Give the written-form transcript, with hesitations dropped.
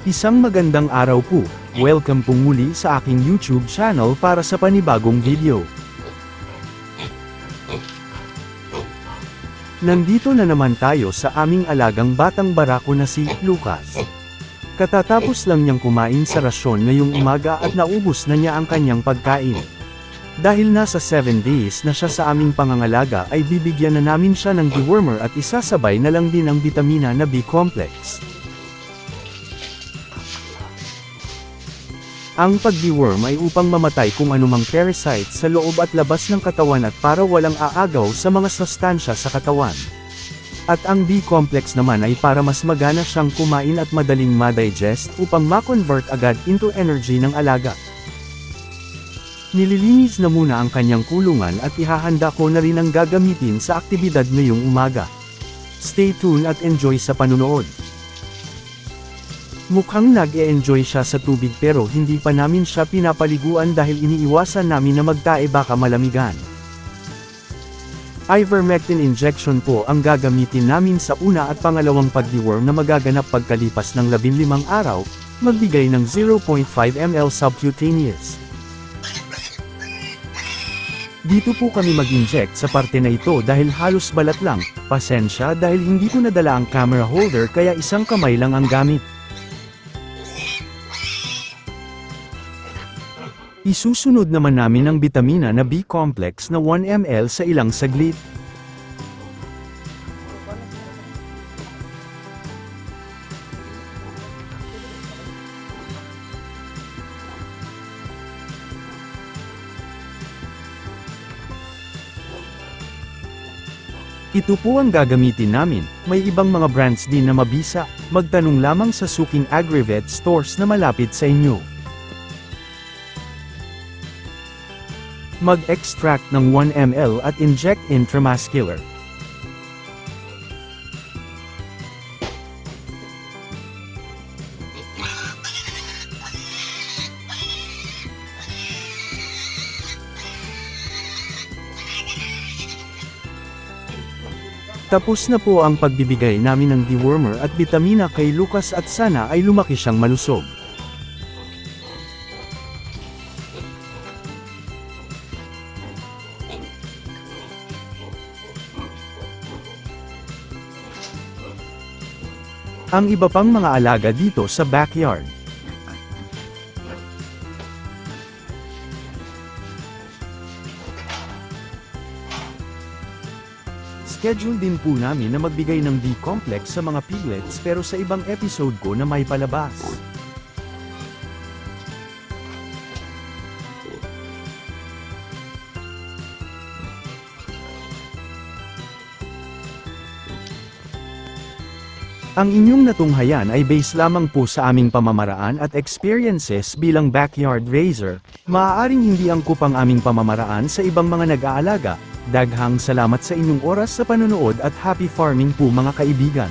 Isang magandang araw po, welcome po muli sa aking YouTube channel para sa panibagong video. Nandito na naman tayo sa aming alagang batang barako na si Lucas. Katatapos lang niyang kumain sa rasyon ngayong umaga at naubos na niya ang kanyang pagkain. Dahil nasa 7 days na siya sa aming pangangalaga ay bibigyan na namin siya ng dewormer at isasabay na lang din ang bitamina na B-complex. Ang pag-deworm ay upang mamatay kung anumang parasite sa loob at labas ng katawan at para walang aagaw sa mga sustansya sa katawan. At ang B-complex naman ay para mas magana siyang kumain at madaling ma-digest upang ma-convert agad into energy ng alaga. Nililinis na muna ang kanyang kulungan at ihahanda ko na rin ang gagamitin sa aktibidad ngayong umaga. Stay tuned at enjoy sa panunood. Mukhang nag-e-enjoy siya sa tubig pero hindi pa namin siya pinapaliguan dahil iniiwasan namin na magtae baka malamigan. Ivermectin injection po ang gagamitin namin sa una at pangalawang pag-deworm na magaganap pagkalipas ng 15 araw, magbigay ng 0.5 ml subcutaneous. Dito po kami mag-inject sa parte na ito dahil halos balat lang, pasensya dahil hindi ko nadala ang camera holder kaya isang kamay lang ang gamit. Isusunod naman namin ang bitamina na B-complex na 1 ml sa ilang saglit. Ito po ang gagamitin namin, may ibang mga brands din na mabisa, magtanong lamang sa suking Agrivet stores na malapit sa inyo. Mag-extract ng 1 ml at inject intramuscular. Tapos na po ang pagbibigay namin ng dewormer at bitamina kay Lucas at sana ay lumaki siyang malusog. Ang iba pang mga alaga dito sa backyard. Schedule din po namin na magbigay ng B-complex sa mga piglets pero sa ibang episode ko na may palabas. Ang inyong natunghayan ay base lamang po sa aming pamamaraan at experiences bilang backyard raiser, maaaring hindi angkop ang aming pamamaraan sa ibang mga nag-aalaga. Daghang salamat sa inyong oras sa panonood at happy farming po mga kaibigan.